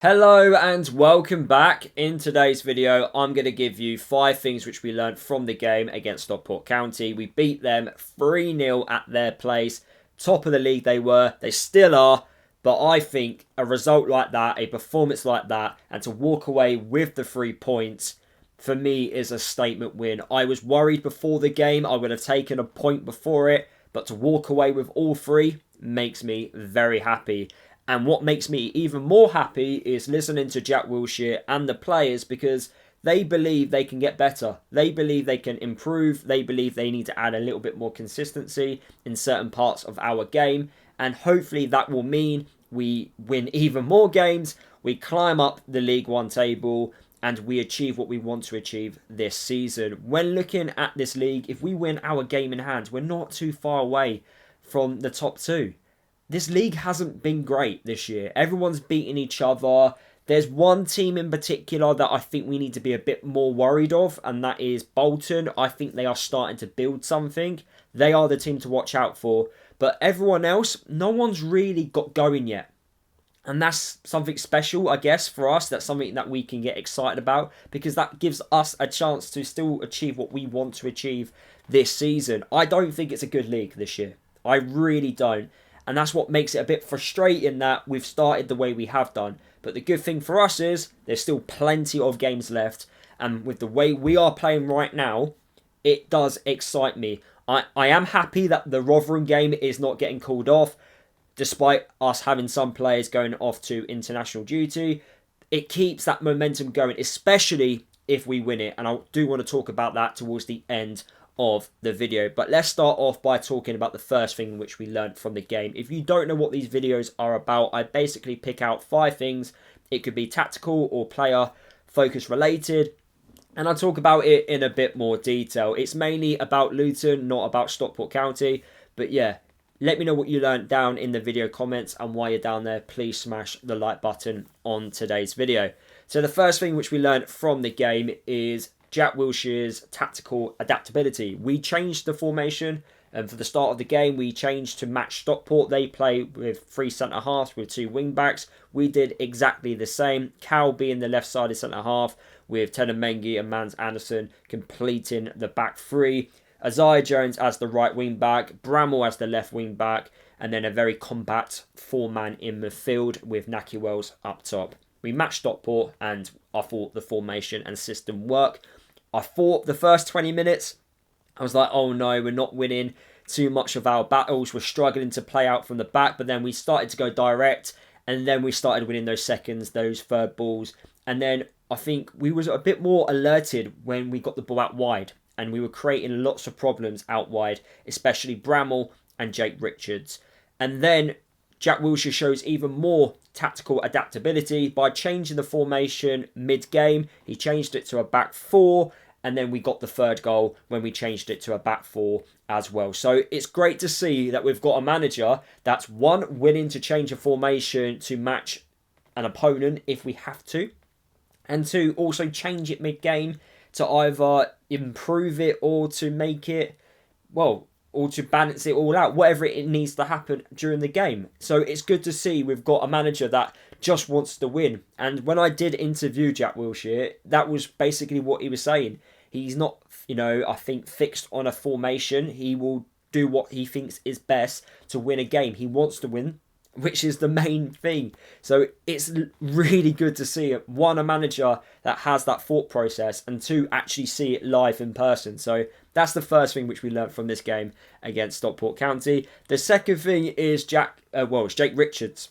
Hello and welcome back. In today's video, I'm going to give you 5 things which we learned from the game against Stockport County. We beat them 3-0 at their place. Top of the league they were. They still are. But I think a result like that, a performance like that, and to walk away with the 3 points, for me, is a statement win. I was worried before the game. I would have taken a point before it. But to walk away with all 3 makes me very happy. And what makes me even more happy is listening to Jack Wilshere and the players, because they believe they can get better. They believe they can improve. They believe they need to add a little bit more consistency in certain parts of our game. And hopefully that will mean we win even more games, we climb up the League One table, and we achieve what we want to achieve this season. When looking at this league, if we win our game in hand, we're not too far away from the top 2. This league hasn't been great this year. Everyone's beating each other. There's one team in particular that I think we need to be a bit more worried of, and that is Bolton. I think they are starting to build something. They are the team to watch out for. But everyone else, no one's really got going yet. And that's something special, I guess, for us. That's something that we can get excited about, because that gives us a chance to still achieve what we want to achieve this season. I don't think it's a good league this year. I really don't. And that's what makes it a bit frustrating that we've started the way we have done. But the good thing for us is there's still plenty of games left. And with the way we are playing right now, it does excite me. I am happy that the Rotherham game is not getting called off, despite us having some players going off to international duty. It keeps that momentum going, especially if we win it. And I do want to talk about that towards the end of the video. But let's start off by talking about the first thing which we learned from the game. If you don't know what these videos are about, I basically pick out 5 things. It could be tactical or player focus related, and I'll talk about it in a bit more detail. It's mainly about Luton, not about Stockport County. But yeah, let me know what you learned down in the video comments, and while you're down there, please smash the like button on today's video. So the first thing which we learned from the game is Jack Wilshere's tactical adaptability. We changed the formation, and for the start of the game, we changed to match Stockport. They play with 3 centre-halves with 2 wing-backs. We did exactly the same. Cal being the left-sided centre-half, with Teden Mengi and Mans Anderson completing the back 3. Isaiah Jones as the right wing-back, Bramall as the left wing-back, and then a very compact 4-man in midfield with Naki Wells up top. We matched Stockport, and I thought the formation and system worked. I thought the first 20 minutes, I was like, oh no, we're not winning too much of our battles. We're struggling to play out from the back, but then we started to go direct, and then we started winning those seconds, those third balls. And then I think we was a bit more alerted when we got the ball out wide, and we were creating lots of problems out wide, especially Bramall and Jake Richards. And then Jack Wilshere shows even more tactical adaptability by changing the formation mid-game. He changed it to a back 4, and then we got the 3rd goal when we changed it to a back 4 as well. So it's great to see that we've got a manager that's, 1, willing to change a formation to match an opponent if we have to, and 2, also change it mid-game to either improve it or to make it, well, or to balance it all out, whatever it needs to happen during the game. So it's good to see we've got a manager that just wants to win. And when I did interview Jack Wilshere, that was basically what he was saying. He's not, I think, fixed on a formation. He will do what he thinks is best to win a game. He wants to win, which is the main thing. So it's really good to see, 1, a manager that has that thought process, and 2, actually see it live in person. So that's the first thing which we learned from this game against Stockport County. The second thing is it's Jake Richards.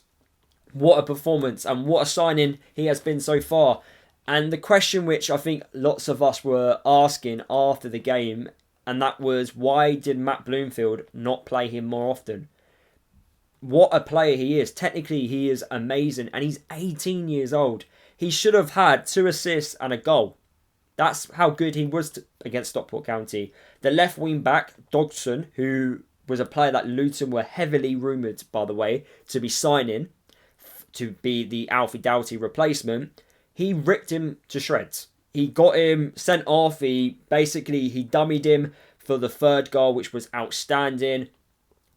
What a performance, and what a signing he has been so far. And the question which I think lots of us were asking after the game, and that was, why did Matt Bloomfield not play him more often? What a player he is. Technically, he is amazing, and he's 18 years old. He should have had 2 assists and a goal. That's how good he was against Stockport County. The left wing back, Dodson, who was a player that Luton were heavily rumoured, by the way, to be signing to be the Alfie Doughty replacement, he ripped him to shreds. He got him sent off. He dummied him for the 3rd goal, which was outstanding.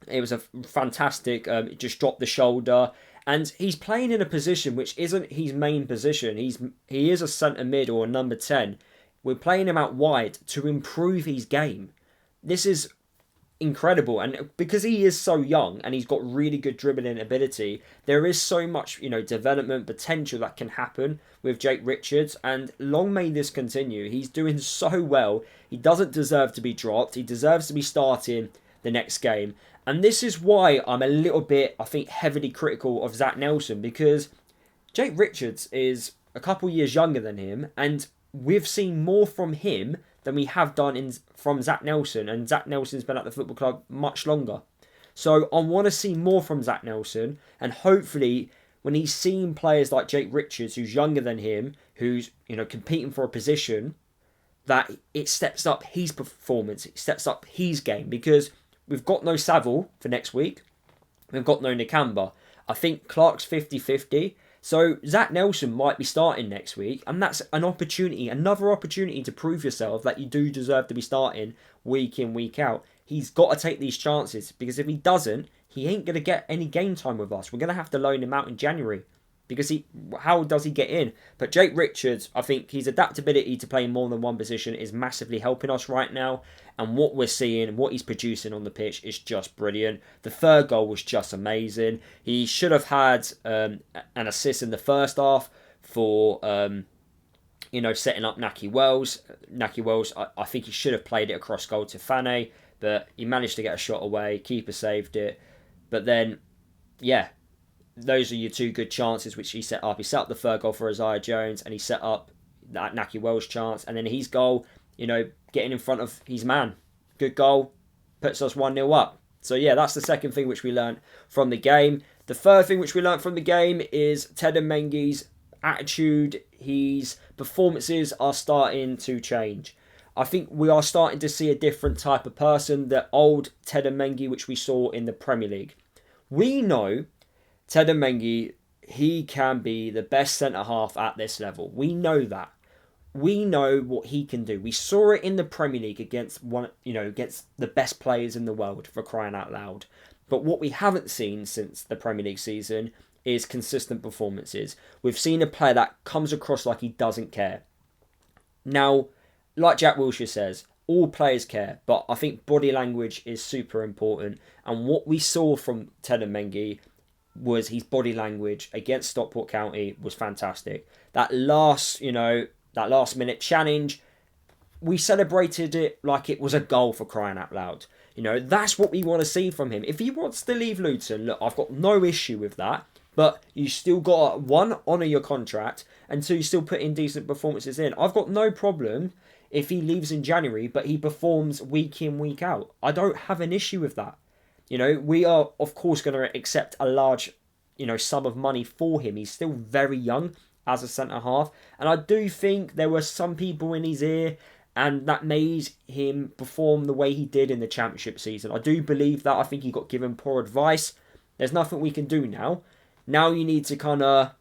It was a fantastic, it just dropped the shoulder. And he's playing in a position which isn't his main position. He is a centre mid or a number 10. We're playing him out wide to improve his game. This is incredible, and because he is so young and he's got really good dribbling ability, there is so much development potential that can happen with Jake Richards, and long may this continue. He's doing so well. He doesn't deserve to be dropped. He deserves to be starting the next game, and this is why I'm a little bit, I think, heavily critical of Zach Nelson, because Jake Richards is a couple years younger than him, and we've seen more from him than we have done from Zach Nelson, and Zach Nelson's been at the football club much longer. So I want to see more from Zach Nelson, and hopefully when he's seen players like Jake Richards, who's younger than him, who's competing for a position, that it steps up his performance, it steps up his game, because we've got no Saville for next week, we've got no Nakamba. I think Clark's 50-50. So Zach Nelson might be starting next week, and that's an opportunity, another opportunity to prove yourself that you do deserve to be starting week in, week out. He's got to take these chances, because if he doesn't, he ain't going to get any game time with us. We're going to have to loan him out in January, because how does he get in? But Jake Richards, I think his adaptability to playing more than one position is massively helping us right now. And what we're seeing and what he's producing on the pitch is just brilliant. The third goal was just amazing. He should have had an assist in the first half for setting up Nahki Wells. Nahki Wells, I think he should have played it across goal to Fane, but he managed to get a shot away. Keeper saved it. But then, yeah, those are your two good chances which he set up. He set up the third goal for Isaiah Jones, and he set up that Nahki Wells chance, and then his goal, getting in front of his man. Good goal, puts us 1-0 up. So yeah, that's the second thing which we learned from the game. The third thing which we learned from the game is Teden Mengi's attitude. His performances are starting to change. I think we are starting to see a different type of person, the old Teden Mengi which we saw in the Premier League. We know Teden Mengi, he can be the best centre-half at this level. We know that. We know what he can do. We saw it in the Premier League against against the best players in the world, for crying out loud. But what we haven't seen since the Premier League season is consistent performances. We've seen a player that comes across like he doesn't care. Now, like Jack Wilshere says, all players care, but I think body language is super important. And what we saw from Teden Mengi was his body language against Stockport County was fantastic. That last minute challenge, we celebrated it like it was a goal, for crying out loud. That's what we want to see from him. If he wants to leave Luton, look, I've got no issue with that. But you still got to, one, honour your contract, and two, still put in decent performances in. I've got no problem if he leaves in January, but he performs week in, week out. I don't have an issue with that. We are, of course, going to accept a large, sum of money for him. He's still very young as a centre-half. And I do think there were some people in his ear, and that made him perform the way he did in the Championship season. I do believe that. I think he got given poor advice. There's nothing we can do now. Now you need to kind of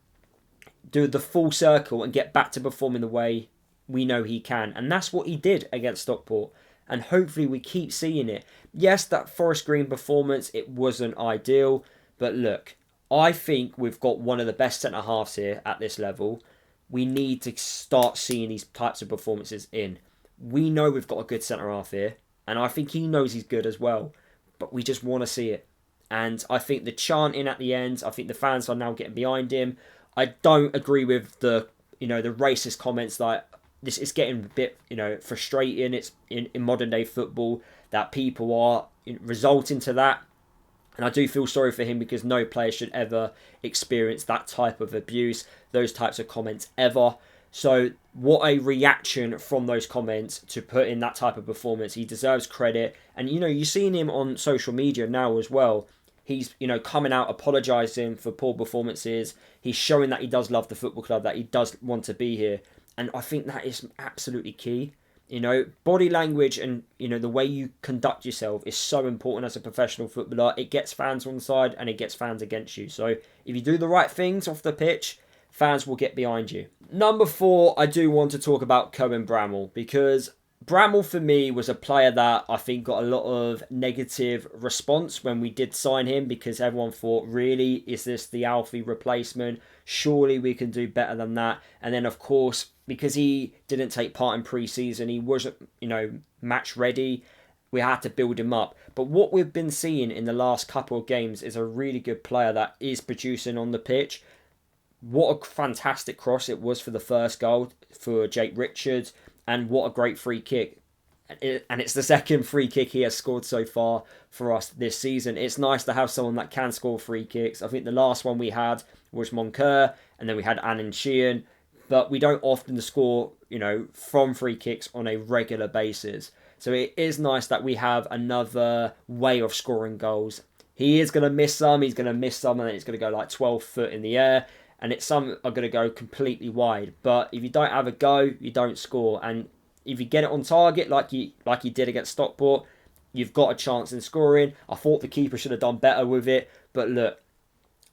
do the full circle and get back to performing the way we know he can. And that's what he did against Stockport. And hopefully we keep seeing it. Yes, that Forest Green performance, it wasn't ideal. But look, I think we've got one of the best centre-halves here at this level. We need to start seeing these types of performances in. We know we've got a good centre-half here. And I think he knows he's good as well. But we just want to see it. And I think the chanting at the end, I think the fans are now getting behind him. I don't agree with the racist comments like this is getting a bit, frustrating. It's in modern day football that people are resulting to that. And I do feel sorry for him, because no player should ever experience that type of abuse, those types of comments ever. So what a reaction from those comments to put in that type of performance. He deserves credit. And, you're seeing him on social media now as well. He's, coming out, apologising for poor performances. He's showing that he does love the football club, that he does want to be here. And I think that is absolutely key. Body language and, the way you conduct yourself is so important as a professional footballer. It gets fans on side and it gets fans against you. So if you do the right things off the pitch, fans will get behind you. Number 4, I do want to talk about Cohen Bramall, because Bramall for me was a player that I think got a lot of negative response when we did sign him, because everyone thought, really, is this the Alfie replacement? Surely we can do better than that. And then, of course, because he didn't take part in pre-season, he wasn't, match ready. We had to build him up. But what we've been seeing in the last couple of games is a really good player that is producing on the pitch. What a fantastic cross it was for the first goal for Jake Richards. And what a great free kick. And it's the second free kick he has scored so far for us this season. It's nice to have someone that can score free kicks. I think the last one we had was Moncur, and then we had Annan Sheehan. But we don't often score, from free kicks on a regular basis. So it is nice that we have another way of scoring goals. He is going to miss some. He's going to miss some, and then it's going to go like 12 foot in the air. And some are going to go completely wide. But if you don't have a go, you don't score. And if you get it on target, like you did against Stockport, you've got a chance in scoring. I thought the keeper should have done better with it. But look,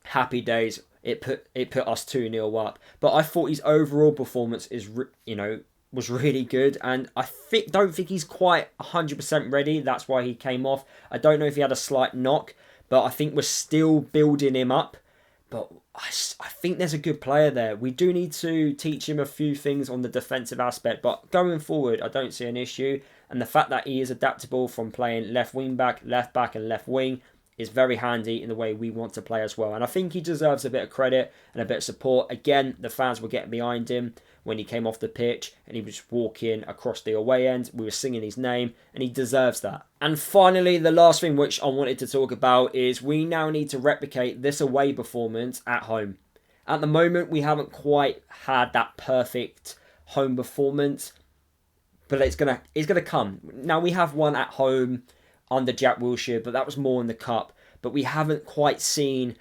happy days. It put us 2-0 up. But I thought his overall performance was really good. And I don't think he's quite 100% ready. That's why he came off. I don't know if he had a slight knock. But I think we're still building him up. But I think there's a good player there. We do need to teach him a few things on the defensive aspect, but going forward, I don't see an issue. And the fact that he is adaptable from playing left wing back, left back, and left wing is very handy in the way we want to play as well. And I think he deserves a bit of credit and a bit of support. Again, the fans were getting behind him when he came off the pitch and he was walking across the away end. We were singing his name, and he deserves that. And finally, the last thing which I wanted to talk about is we now need to replicate this away performance at home. At the moment, we haven't quite had that perfect home performance, but it's gonna come. Now, we have one at home under Jack Wilshere, but that was more in the cup. But we haven't quite seen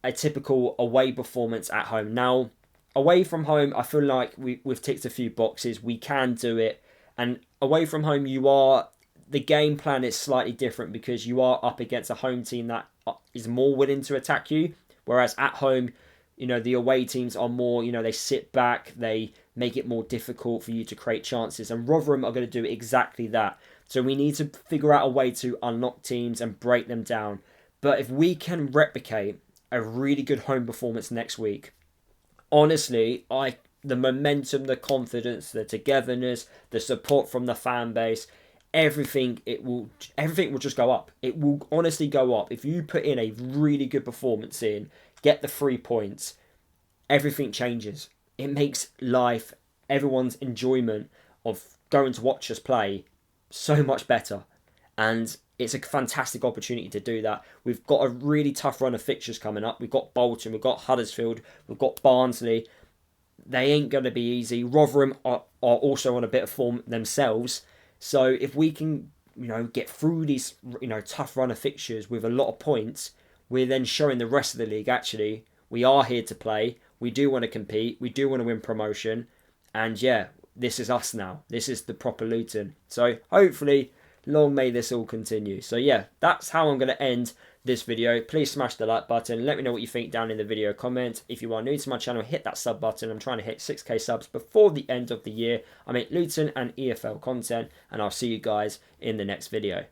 a typical away performance at home. Now, away from home, I feel like we've ticked a few boxes. We can do it. And away from home, the game plan is slightly different because you are up against a home team that is more willing to attack you. Whereas at home, the away teams are more, they sit back, they make it more difficult for you to create chances. And Rotherham are going to do exactly that. So we need to figure out a way to unlock teams and break them down. But if we can replicate a really good home performance next week, honestly, the momentum, the confidence, the togetherness, the support from the fan base, everything will just go up. It will honestly go up. If you put in a really good performance in, get the 3 points, everything changes. It makes life, everyone's enjoyment of going to watch us play so much better. And it's a fantastic opportunity to do that. We've got a really tough run of fixtures coming up. We've got Bolton, we've got Huddersfield, we've got Barnsley. They ain't going to be easy. Rotherham are also on a bit of form themselves. So if we can, get through these, tough run of fixtures with a lot of points, we're then showing the rest of the league, actually, we are here to play. We do want to compete. We do want to win promotion. And yeah, this is us now. This is the proper Luton. So hopefully, long may this all continue. So yeah, that's how I'm going to end this video. Please smash the like button. Let me know what you think down in the video comment. If you are new to my channel, hit that sub button. I'm trying to hit 6k subs before the end of the year. I make Luton and EFL content, and I'll see you guys in the next video.